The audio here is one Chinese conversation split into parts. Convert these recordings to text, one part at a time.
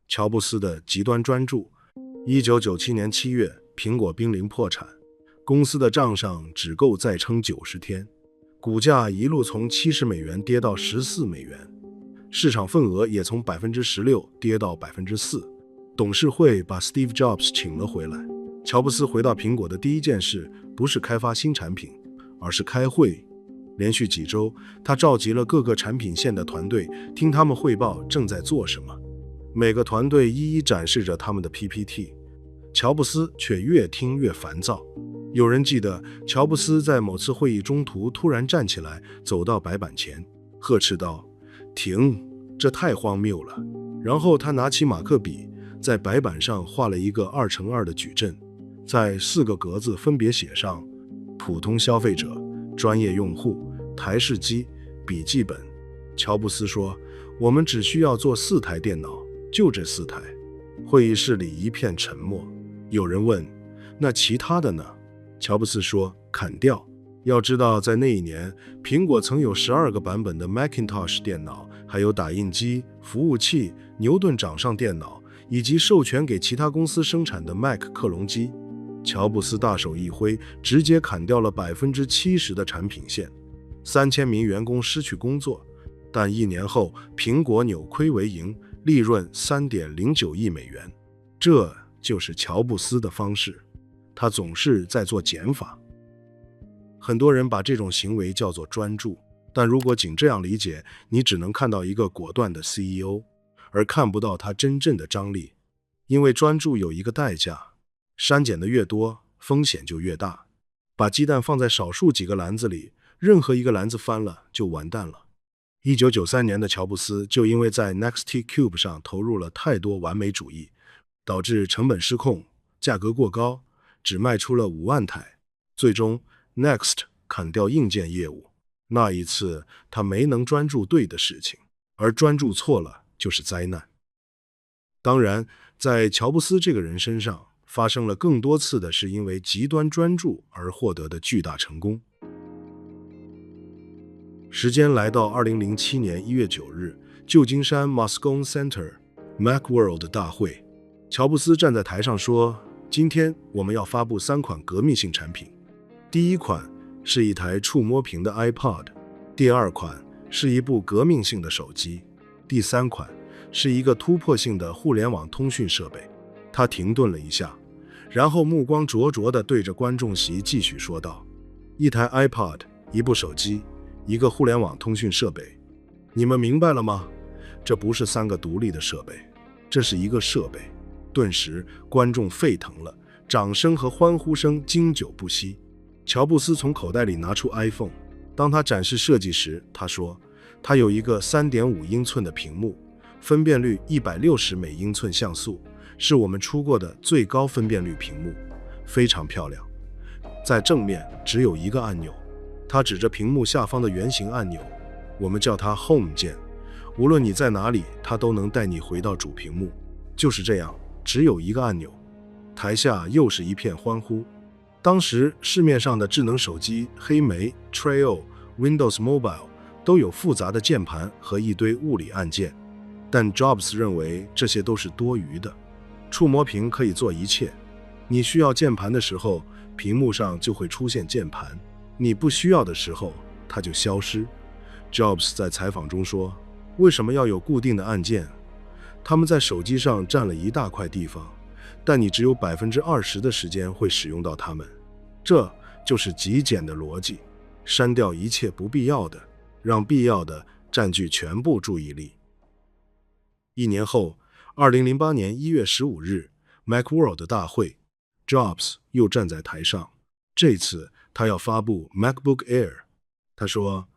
乔布斯的极端专注。1997年7月，苹果濒临破产，公司的账上只够再撑90天，股价一路从$70跌到$14，市场份额也从16%跌到4%。董事会把 Steve Jobs 请了回来。乔布斯回到苹果的第一件事不是开发新产品，而是开会。连续几周，他召集了各个产品线的团队，听他们汇报正在做什么。每个团队一一展示着他们的 PPT， 乔布斯却越听越烦躁。有人记得，乔布斯在某次会议中途突然站起来，走到白板前，呵斥道：“停，这太荒谬了。”然后他拿起马克笔，在白板上画了一个2×2的矩阵，在4个格子分别写上普通消费者、专业用户、台式机、笔记本。乔布斯说：“我们只需要做4台电脑，就这4台。”会议室里一片沉默。有人问：“那其他的呢？”乔布斯说：“砍掉。”要知道，在那一年，苹果曾有12个版本的 Macintosh 电脑，还有打印机、服务器、牛顿掌上电脑，以及授权给其他公司生产的 Mac 克隆机。乔布斯大手一挥，直接砍掉了70%的产品线，3000名员工失去工作。但1年后，苹果扭亏为盈，利润$3.09亿。这就是乔布斯的方式，他总是在做减法。很多人把这种行为叫做专注，但如果仅这样理解，你只能看到一个果断的 CEO， 而看不到他真正的张力。因为专注有一个代价，删减的越多，风险就越大。把鸡蛋放在少数几个篮子里，任何一个篮子翻了就完蛋了。1993年的乔布斯就因为在 Nextcube 上投入了太多完美主义，导致成本失控，价格过高，只卖出了5万台。最终 Next 砍掉硬件业务。那一次他没能专注对的事情，而专注错了就是灾难。当然，在乔布斯这个人身上发生了更多次的是因为极端专注而获得的巨大成功。时间来到2007年1月9日，旧金山 Moscone Center Macworld 大会，乔布斯站在台上说：“今天我们要发布3款革命性产品。第一款是一台触摸屏的 iPod， 第2款是一部革命性的手机，第3款是一个突破性的互联网通讯设备。”他停顿了一下，然后目光灼灼地对着观众席继续说道：“一台 iPod， 一部手机，一个互联网通讯设备。你们明白了吗？这不是3个独立的设备，这是一个设备。”顿时，观众沸腾了，掌声和欢呼声经久不息。乔布斯从口袋里拿出 iPhone， 当他展示设计时，他说：“它有一个 3.5 英寸的屏幕，分辨率160每英寸像素，是我们出过的最高分辨率屏幕，非常漂亮。在正面只有一个按钮。”他指着屏幕下方的圆形按钮，我们叫它 Home 键。无论你在哪里，它都能带你回到主屏幕。就是这样，只有一个按钮。台下又是一片欢呼。当时市面上的智能手机黑莓、Treo、Windows Mobile 都有复杂的键盘和一堆物理按键，但 Jobs 认为这些都是多余的。触摸屏可以做一切，你需要键盘的时候，屏幕上就会出现键盘；你不需要的时候，它就消失。Jobs 在采访中说：“为什么要有固定的按键？他们在手机上占了一大块地方，但你只有20%的时间会使用到它们。这就是极简的逻辑，删掉一切不必要的，让必要的占据全部注意力。”1年后，2008年1月15日 Macworld 大会， Jobs 又站在台上，这次他要发布 MacBook Air。 他说：“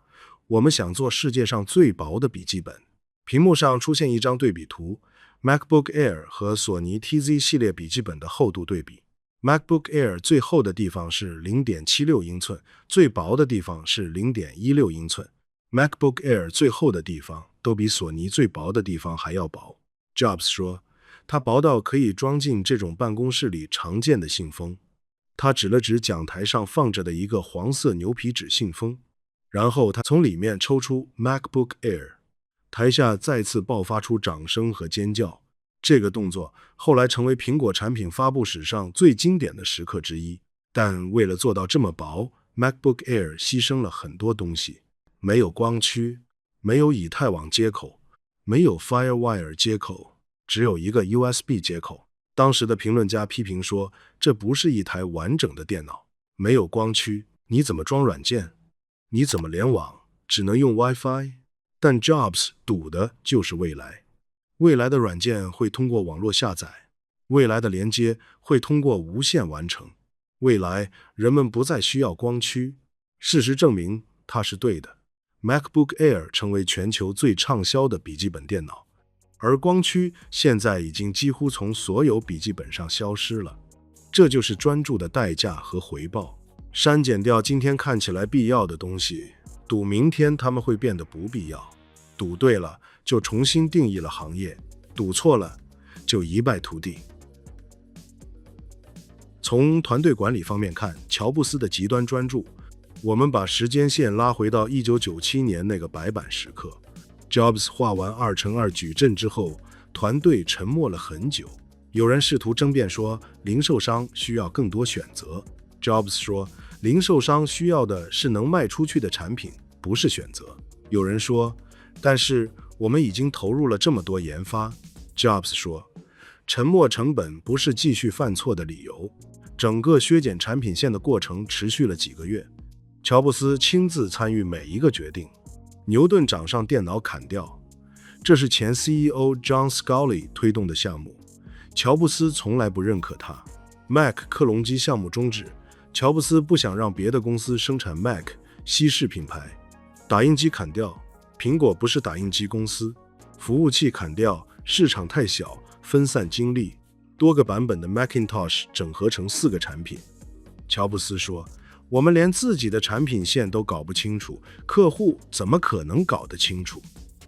我们想做世界上最薄的笔记本。”屏幕上出现一张对比图， MacBook Air 和索尼 TZ 系列笔记本的厚度对比。MacBook Air 最厚的地方是 0.76 英寸，最薄的地方是 0.16 英寸。MacBook Air 最厚的地方都比索尼最薄的地方还要薄。 Jobs 说，它薄到可以装进这种办公室里常见的信封。他指了指讲台上放着的一个黄色牛皮纸信封，然后他从里面抽出 MacBook Air。 台下再次爆发出掌声和尖叫。这个动作后来成为苹果产品发布史上最经典的时刻之一。但为了做到这么薄， MacBook Air 牺牲了很多东西。没有光驱，没有以太网接口，没有 FireWire 接口，只有一个 USB 接口。当时的评论家批评说，这不是一台完整的电脑。没有光驱，你怎么装软件？你怎么联网？只能用 WiFi。但 Jobs 赌的就是未来。未来的软件会通过网络下载，未来的连接会通过无线完成，未来人们不再需要光驱。事实证明他是对的。MacBook Air 成为全球最畅销的笔记本电脑，而光驱现在已经几乎从所有笔记本上消失了。这就是专注的代价和回报。删减掉今天看起来必要的东西，赌明天它们会变得不必要。赌对了，就重新定义了行业；赌错了，就一败涂地。从团队管理方面看，乔布斯的极端专注，我们把时间线拉回到1997年那个白板时刻。Jobs 画完2×2矩阵之后，团队沉默了很久。有人试图争辩说，零售商需要更多选择。Jobs 说，零售商需要的是能卖出去的产品，不是选择。有人说，但是我们已经投入了这么多研发。Jobs 说，沉没成本不是继续犯错的理由。整个削减产品线的过程持续了几个月，乔布斯亲自参与每一个决定。牛顿掌上电脑砍掉，这是前 CEO John Sculley 推动的项目，乔布斯从来不认可它。Mac 克隆机项目终止，乔布斯不想让别的公司生产 Mac 西式品牌。打印机砍掉，苹果不是打印机公司。服务器砍掉，市场太小，分散精力。多个版本的 Macintosh 整合成4个产品。乔布斯说，我们连自己的产品线都搞不清楚，客户怎么可能搞得清楚？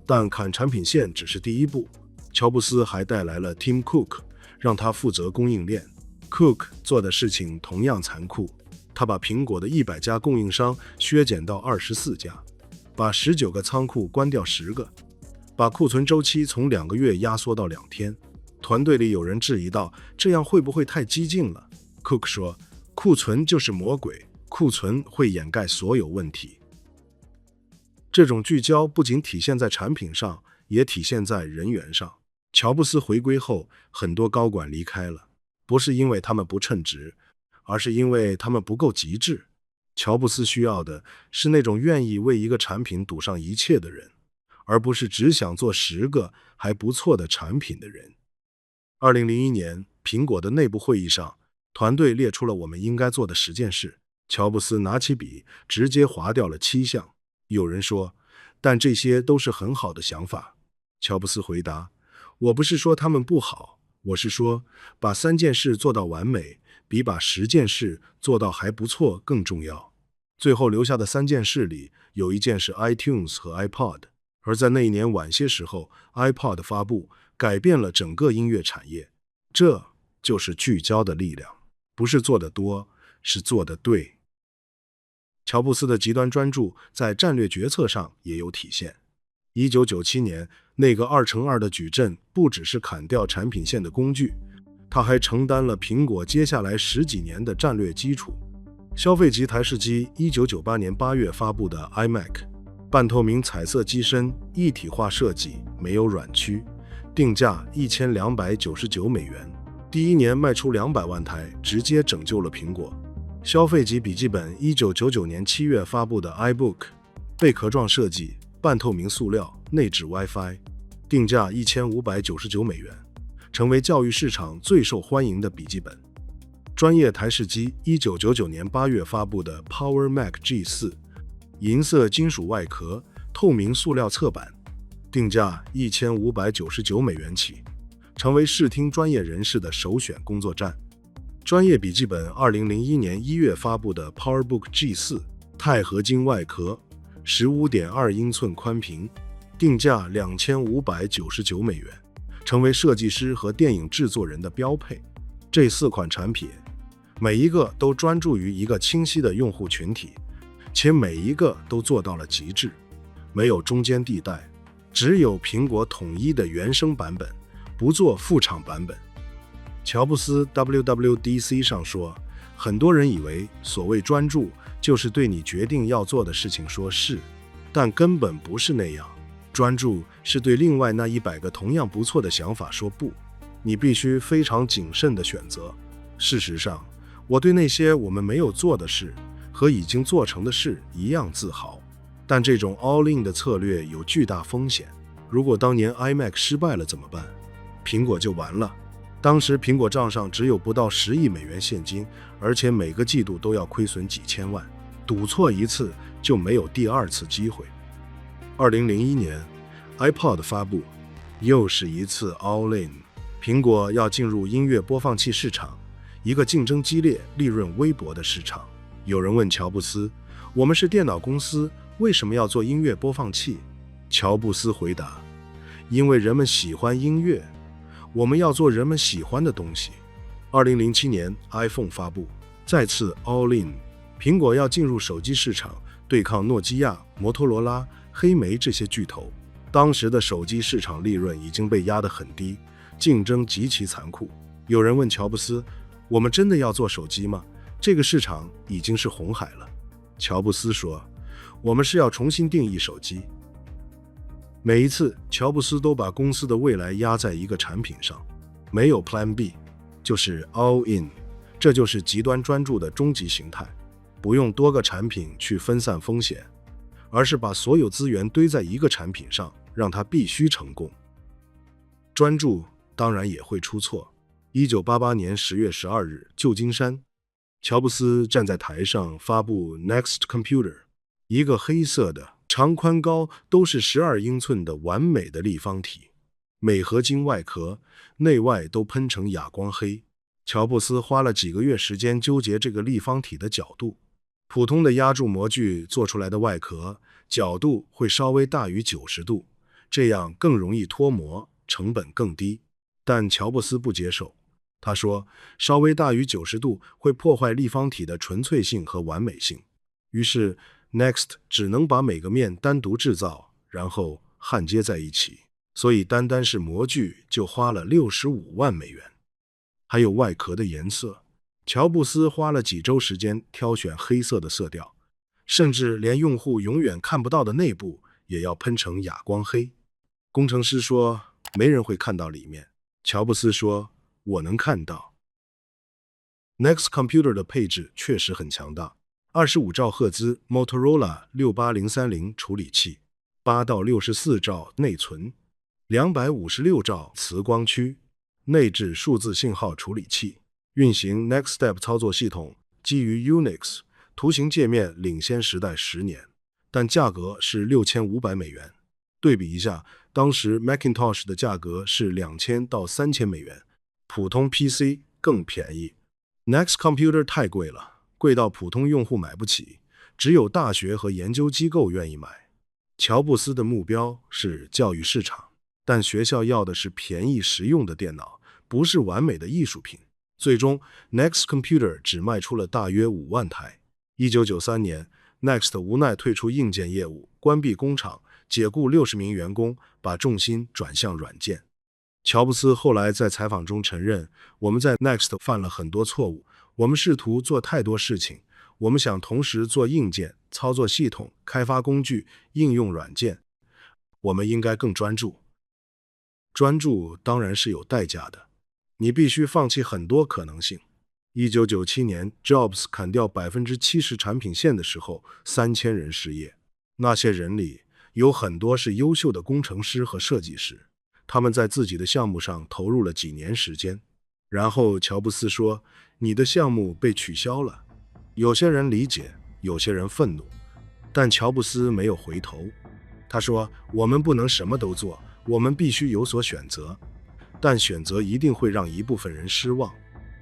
但砍产品线只是第一步，乔布斯还带来了 Tim Cook， 让他负责供应链。Cook 做的事情同样残酷，他把苹果的100家供应商削减到24家，把19个仓库关掉10个，把库存周期从2个月压缩到2天。团队里有人质疑到，这样会不会太激进了？ Cook 说，库存就是魔鬼，库存会掩盖所有问题。这种聚焦不仅体现在产品上，也体现在人员上。乔布斯回归后，很多高管离开了，不是因为他们不称职，而是因为他们不够极致。乔布斯需要的是那种愿意为一个产品赌上一切的人，而不是只想做10个还不错的产品的人。2001年，苹果的内部会议上，团队列出了我们应该做的10件事。乔布斯拿起笔，直接划掉了7项。有人说，但这些都是很好的想法。乔布斯回答，我不是说他们不好，我是说，把3件事做到完美，比把10件事做到还不错更重要。最后留下的3件事里，有1件是 iTunes 和 iPod， 而在那一年晚些时候 iPod 发布，改变了整个音乐产业。这就是聚焦的力量，不是做得多，是做得对。乔布斯的极端专注在战略决策上也有体现。1997年，那个2×2的矩阵不只是砍掉产品线的工具，他还承担了苹果接下来10几年的战略基础。消费级台式机1998年8月发布的 iMac， 半透明彩色机身，一体化设计，没有软驱，定价$1299，第一年卖出200万台，直接拯救了苹果。消费级笔记本1999年7月发布的 iBook， 贝壳状设计，半透明塑料，内置 WiFi， 定价$1599，成为教育市场最受欢迎的笔记本。专业台式机1999年8月发布的 Power Mac G4， 银色金属外壳，透明塑料侧板，定价$1599起，成为视听专业人士的首选工作站。专业笔记本2001年1月发布的 PowerBook G4， 钛合金外壳， 15.2英寸宽屏，定价$2599，成为设计师和电影制作人的标配。这4款产品，每一个都专注于一个清晰的用户群体，且每一个都做到了极致，没有中间地带，只有苹果统一的原生版本，不做副厂版本。乔布斯 WWDC 上说，很多人以为所谓专注就是对你决定要做的事情说是，但根本不是那样。专注是对另外那100个同样不错的想法说不，你必须非常谨慎地选择。事实上，我对那些我们没有做的事和已经做成的事一样自豪，但这种 all in 的策略有巨大风险。如果当年 iMac 失败了怎么办？苹果就完了。当时苹果账上只有不到10亿美元现金，而且每个季度都要亏损几千万，赌错一次就没有第2次机会。2001年 iPod 发布，又是一次 all in。 苹果要进入音乐播放器市场，一个竞争激烈、利润微薄的市场。有人问乔布斯，我们是电脑公司，为什么要做音乐播放器？乔布斯回答，因为人们喜欢音乐，我们要做人们喜欢的东西。2007年 iPhone 发布，再次 all in。 苹果要进入手机市场，对抗诺基亚、摩托罗拉、黑莓这些巨头。当时的手机市场利润已经被压得很低，竞争极其残酷。有人问乔布斯，我们真的要做手机吗？这个市场已经是红海了。乔布斯说，我们是要重新定义手机。每一次乔布斯都把公司的未来压在一个产品上，没有 Plan B， 就是 all in。 这就是极端专注的终极形态，不用多个产品去分散风险，而是把所有资源堆在一个产品上，让它必须成功。专注当然也会出错。1988年10月12日，旧金山，乔布斯站在台上发布 Next Computer， 一个黑色的长宽高都是12英寸的完美的立方体，镁合金外壳，内外都喷成哑光黑。乔布斯花了几个月时间纠结这个立方体的角度。普通的压铸模具做出来的外壳角度会稍微大于90度，这样更容易脱模，成本更低。但乔布斯不接受，他说稍微大于90度会破坏立方体的纯粹性和完美性。于是 Next 只能把每个面单独制造，然后焊接在一起，所以单单是模具就花了65万美元。还有外壳的颜色，乔布斯花了几周时间挑选黑色的色调，甚至连用户永远看不到的内部也要喷成哑光黑。工程师说没人会看到里面，乔布斯说我能看到。Next Computer 的配置确实很强大，25兆赫兹 Motorola 68030处理器，8到64兆内存，256兆磁光区，内置数字信号处理器，运行 Next Step 操作系统，基于 Unix， 图形界面领先时代10年，但价格是6500美元。对比一下，当时 Macintosh 的价格是2000到3000美元，普通 PC 更便宜。Next Computer 太贵了，贵到普通用户买不起，只有大学和研究机构愿意买。乔布斯的目标是教育市场，但学校要的是便宜实用的电脑，不是完美的艺术品。最终 Next Computer 只卖出了大约5万台。1993年 Next 无奈退出硬件业务，关闭工厂，解雇60名员工，把重心转向软件。乔布斯后来在采访中承认，我们在 Next 犯了很多错误，我们试图做太多事情，我们想同时做硬件、操作系统、开发工具、应用软件，我们应该更专注。专注当然是有代价的，你必须放弃很多可能性。1997年 Jobs 砍掉70%产品线的时候，3000人失业，那些人里有很多是优秀的工程师和设计师，他们在自己的项目上投入了几年时间。然后乔布斯说，你的项目被取消了。有些人理解，有些人愤怒，但乔布斯没有回头。他说，我们不能什么都做，我们必须有所选择，但选择一定会让一部分人失望。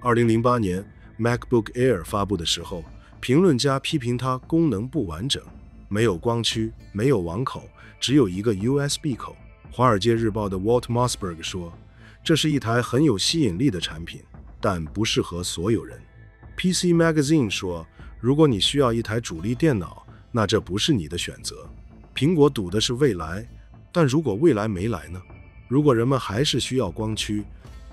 2008年 MacBook Air 发布的时候，评论家批评它功能不完整，没有光驱，没有网口，只有一个 USB 口。华尔街日报的 Walt Mossberg 说，这是一台很有吸引力的产品，但不适合所有人。PC Magazine 说，如果你需要一台主力电脑，那这不是你的选择。苹果赌的是未来，但如果未来没来呢？如果人们还是需要光驱，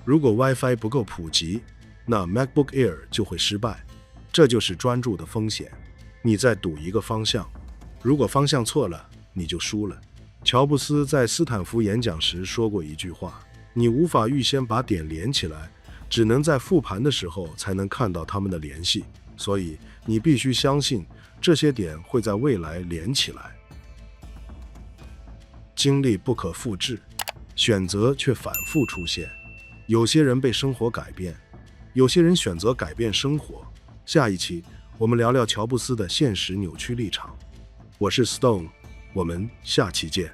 如果 WiFi 不够普及，那 MacBook Air 就会失败。这就是专注的风险。你在赌一个方向，如果方向错了，你就输了。乔布斯在斯坦福演讲时说过一句话：你无法预先把点连起来，只能在复盘的时候才能看到它们的联系。所以你必须相信这些点会在未来连起来。经历不可复制，选择却反复出现。有些人被生活改变，有些人选择改变生活。下一期我们聊聊乔布斯的现实扭曲立场。我是 Stone，我们下期见。